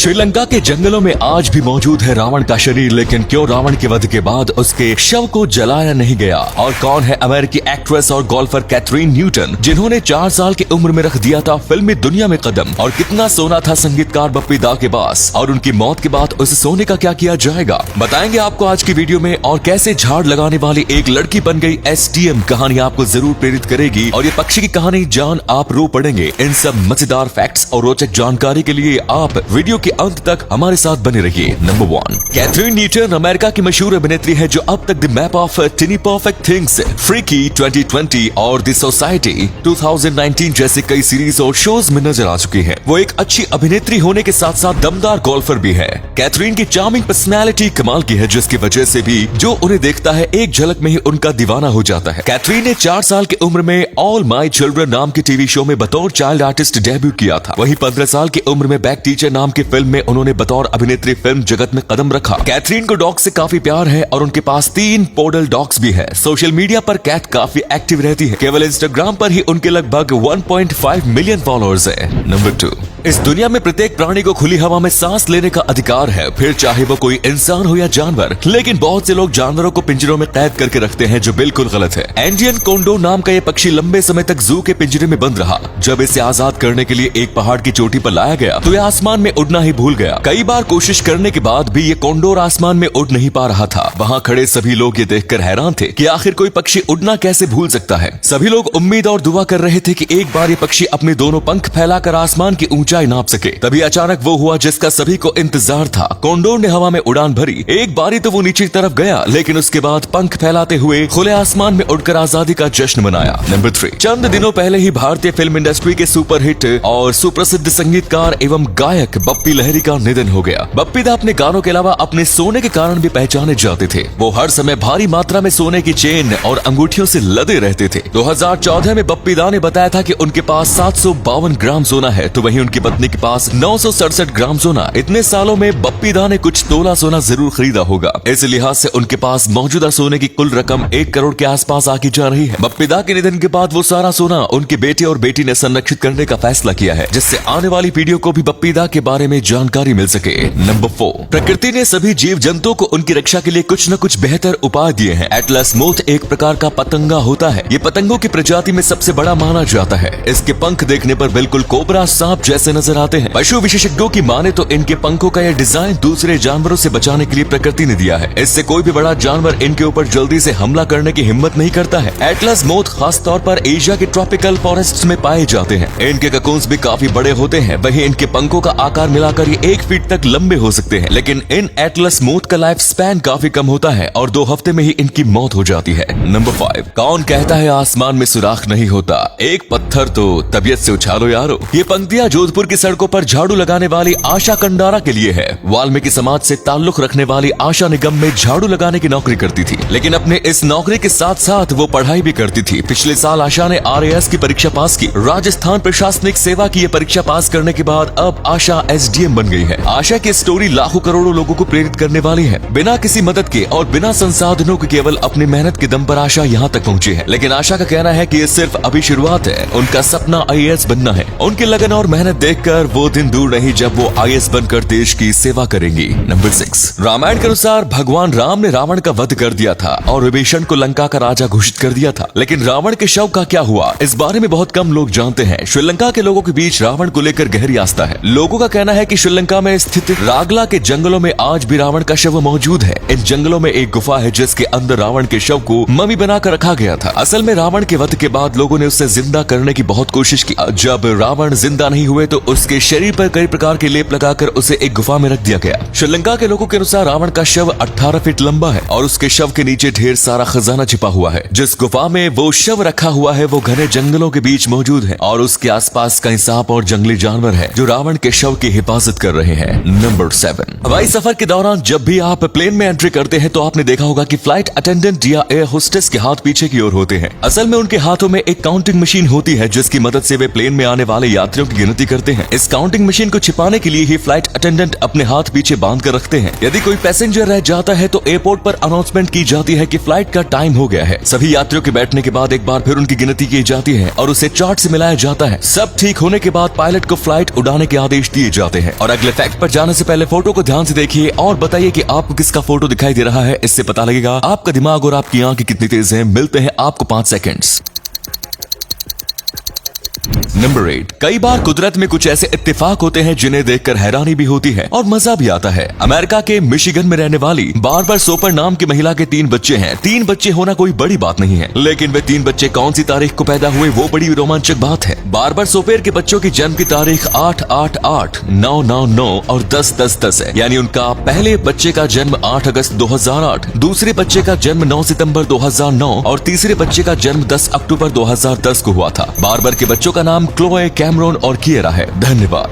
श्रीलंका के जंगलों में आज भी मौजूद है रावण का शरीर, लेकिन क्यों रावण के वध के बाद उसके शव को जलाया नहीं गया? और कौन है अमेरिकी एक्ट्रेस और गोल्फर कैथरीन न्यूटन, जिन्होंने 4 साल की उम्र में रख दिया था फिल्मी दुनिया में कदम? और कितना सोना था संगीतकार बप्पी दा के पास, और उनकी मौत के बाद उस सोने का क्या किया जाएगा, बताएंगे आपको आज की वीडियो में। और कैसे झाड़ लगाने वाली एक लड़की बन गई SDM, कहानी आपको जरूर प्रेरित करेगी। और ये पक्षी की कहानी जान आप रो पड़ेंगे। इन सब मजेदार फैक्ट्स और रोचक जानकारी के लिए आप वीडियो के अंत तक हमारे साथ बने रहिए। नंबर 1, कैथरीन न्यूटन अमेरिका की मशहूर अभिनेत्री है जो अब तक the map of टिनी perfect things, freaky 2020 और द सोसाइटी 2019 जैसे कई सीरीज और शोज में नजर आ चुकी है। वो एक अच्छी अभिनेत्री होने के साथ साथ दमदार गोल्फर भी है। कैथरीन की चार्मिंग पर्सनैलिटी कमाल की है, जिसकी वजह से भी जो उन्हें देखता है एक झलक में ही उनका दीवाना हो जाता है। कैथरीन ने 4 साल की उम्र में ऑल माई चिल्ड्रन नाम के टीवी शो में बतौर चाइल्ड आर्टिस्ट डेब्यू किया था। वहीं 15 साल की उम्र में बैक टीचर नाम की फिल्म में उन्होंने बतौर अभिनेत्री फिल्म जगत में कदम रखा। कैथरीन को डॉग से काफी प्यार है और उनके पास 3 पोडल डॉग्स भी है। सोशल मीडिया पर कैथ काफी एक्टिव रहती है। केवल इंस्टाग्राम पर ही उनके लगभग 1.5 मिलियन फॉलोअर्स है। नंबर 2, इस दुनिया में प्रत्येक प्राणी को खुली हवा में सांस लेने का अधिकार है, फिर चाहे वो कोई इंसान हो या जानवर। लेकिन बहुत से लोग जानवरों को पिंजरों में कैद करके रखते हैं, जो बिल्कुल गलत है। इंडियन कोंडो नाम का ये पक्षी लंबे समय तक जू के पिंजरे में बंद रहा। जब इसे आजाद करने के लिए एक पहाड़ की चोटी पर लाया गया तो ये आसमान में उड़ना ही भूल गया। कई बार कोशिश करने के बाद भी ये कोंडोर आसमान में उड़ नहीं पा रहा था। वहाँ खड़े सभी लोग ये देखकर हैरान थे कि आखिर कोई पक्षी उड़ना कैसे भूल सकता है। सभी लोग उम्मीद और दुआ कर रहे थे कि एक बार ये पक्षी अपने दोनों पंख फैलाकर आसमान की ऊंचाई नाप सके। तभी अचानक वो हुआ जिसका सभी को इंतजार था। कोंडोर ने हवा में उड़ान भरी। एक बारी तो वो नीचे की तरफ गया, लेकिन उसके बाद पंख फैलाते हुए खुले आसमान में उड़कर आजादी का जश्न मनाया। नंबर 3, चंद दिनों पहले ही भारतीय फिल्म इंडस्ट्री के सुपरहिट और सुप्रसिद्ध संगीतकार एवं गायक बप्पी लहरी का निधन हो गया। बप्पी दा अपने गानों के अलावा अपने सोने के कारण भी पहचाने जाते थे। वो हर समय भारी मात्रा में सोने की चेन और अंगूठियों से लदे रहते थे। 2014 में बप्पी दा ने बताया था कि उनके पास 752 ग्राम सोना है, तो वहीं उनकी पत्नी के पास 967 ग्राम सोना। इतने सालों में बप्पी दा ने कुछ तोला सोना जरूर खरीदा होगा। इस लिहाज से उनके पास मौजूदा सोने की कुल रकम 1 करोड़ के आसपास आकी जा रही है। बप्पी दा के निधन के बाद वो सारा सोना उनके बेटे और बेटी ने संरक्षित करने का फैसला किया है, जिससे आने वाली पीढ़ियों को भी बप्पी दा के बारे में जानकारी मिल सके। नंबर 4, प्रकृति ने सभी जीव जंतुओं को उनकी रक्षा के लिए कुछ न कुछ बेहतर उपाय दिए हैं। एटलस मोथ एक प्रकार का पतंगा होता है। ये पतंगों की प्रजाति में सबसे बड़ा माना जाता है। इसके पंख देखने पर बिल्कुल कोबरा सांप जैसे नजर आते हैं। पशु विशेषज्ञों की माने तो इनके पंखों का यह डिजाइन दूसरे जानवरों से बचाने के लिए प्रकृति ने दिया है। इससे कोई भी बड़ा जानवर इनके ऊपर जल्दी से हमला करने की हिम्मत नहीं करता है। एटलस मोथ खास तौर पर एशिया के ट्रॉपिकल फॉरेस्ट्स में पाए जाते हैं। इनके ककून्स भी काफी बड़े होते हैं। वहीं इनके पंखों का आकार मिलाकर ये 1 फीट तक लंबे हो सकते हैं। लेकिन इन एटलस मोथ का लाइफ स्पैन काफी कम होता है और 2 हफ्ते में ही इनकी मौत हो जाती है। नंबर 5, कौन कहता है आसमान में सुराख नहीं होता, एक पत्थर तो तबीयत से उछालो यारो। ये पंक्तियां जोधपुर की सड़कों पर झाड़ू लगाने वाली आशा कंडारा के लिए है। वाल्मीकि समाज से ताल्लुक रखने वाली आशा निगम में झाड़ू लगाने की नौकरी करती थी, लेकिन अपने इस नौकरी के साथ साथ वो पढ़ाई भी करती थी। पिछले साल आशा ने RAS की परीक्षा पास की। राजस्थान प्रशासनिक सेवा की ये परीक्षा पास करने के बाद अब आशा SDM बन गई है। आशा की स्टोरी लाखों करोड़ों लोगों को प्रेरित करने वाली है। बिना किसी मदद के और बिना संसाधनों के केवल अपनी मेहनत के दम पर आशा यहाँ तक पहुँची है। लेकिन आशा का कहना है कि ये सिर्फ अभी शुरुआत है। उनका सपना IAS बनना है। उनकी लगन और मेहनत देखकर वो दिन दूर नहीं जब वो IAS बनकर देश की सेवा करेंगी। नंबर 6, रामायण के अनुसार भगवान राम ने रावण का वध कर दिया था और विभीषण को लंका का राजा घोषित कर दिया था। लेकिन रावण के शव का क्या हुआ, इस बारे में बहुत कम लोग जानते हैं। श्रीलंका के लोगों के बीच रावण को लेकर गहरी आस्था है। लोगों का कहना है कि श्रीलंका में स्थित रागला के जंगलों में आज भी रावण का शव मौजूद है। इन जंगलों में एक गुफा है जिसके अंदर रावण के शव को मम्मी बनाकर रखा गया था। असल में रावण के वध के बाद लोगों ने उसे जिंदा करने की बहुत कोशिश की। जब रावण जिंदा नहीं हुए तो उसके शरीर पर कई प्रकार के लेप लगाकर उसे एक गुफा में रख दिया गया। श्रीलंका के लोगों के अनुसार रावण का शव 18 फीट लंबा है और उसके शव के नीचे ढेर सारा खजाना छिपा हुआ है। जिस गुफा में वो शव रखा हुआ है वो घने जंगलों के बीच मौजूद है और उसके आसपास कई सांप और जंगली जानवर है जो रावण के शव की हिफाजत कर रहे हैं। नंबर 7, हवाई सफर के दौरान जब भी आप प्लेन में एंट्री करते हैं तो आपने देखा होगा कि फ्लाइट अटेंडेंट या एयर होस्टेस के हाथ पीछे की ओर होते हैं। असल में उनके हाथों में एक काउंटिंग मशीन होती है जिसकी मदद से वे प्लेन में आने वाले यात्रियों की गिनती करते हैं। इस काउंटिंग मशीन को छिपाने के लिए ही फ्लाइट अटेंडेंट अपने हाथ पीछे बांध कर रखते हैं। यदि कोई पैसेंजर रह जाता है तो एयरपोर्ट पर अनाउंसमेंट की जाती है कि फ्लाइट का टाइम हो गया है। सभी यात्रियों के बैठने के बाद एक बार फिर उनकी गिनती की जाती है और उसे चार्ट से मिलाया जाता है। सब ठीक होने के बाद पायलट को फ्लाइट उड़ाने के आदेश दिए जाते हैं। और अगले फैक्ट पर जाने से पहले फोटो को ध्यान से देखिए और बताइए कि आपको किसका फोटो दिखाई दे रहा है। इससे पता लगेगा आपका दिमाग और आपकी आंखें कितनी तेज हैं। मिलते हैं आपको 5 सेकंड्स। नंबर 8। कई बार कुदरत में कुछ ऐसे इत्तेफाक होते हैं जिन्हें देखकर हैरानी भी होती है और मजा भी आता है। अमेरिका के मिशिगन में रहने वाली बारबर सोपर नाम की महिला के 3 बच्चे हैं। 3 बच्चे होना कोई बड़ी बात नहीं है, लेकिन वे 3 बच्चे कौन सी तारीख को पैदा हुए वो बड़ी रोमांचक बात है। बारबर सोपेर के बच्चों की जन्म की तारीख 8/8/8, 9/9/9 और 10/10/10 है। यानी उनका पहले बच्चे का जन्म 8 अगस्त 2008, दूसरे बच्चे का जन्म 9 सितंबर 2009 और तीसरे बच्चे का जन्म 10 अक्टूबर 2010 को हुआ था। बारबर के बच्चों का नाम क्लोए, कैमरॉन और किएरा है। धन्यवाद।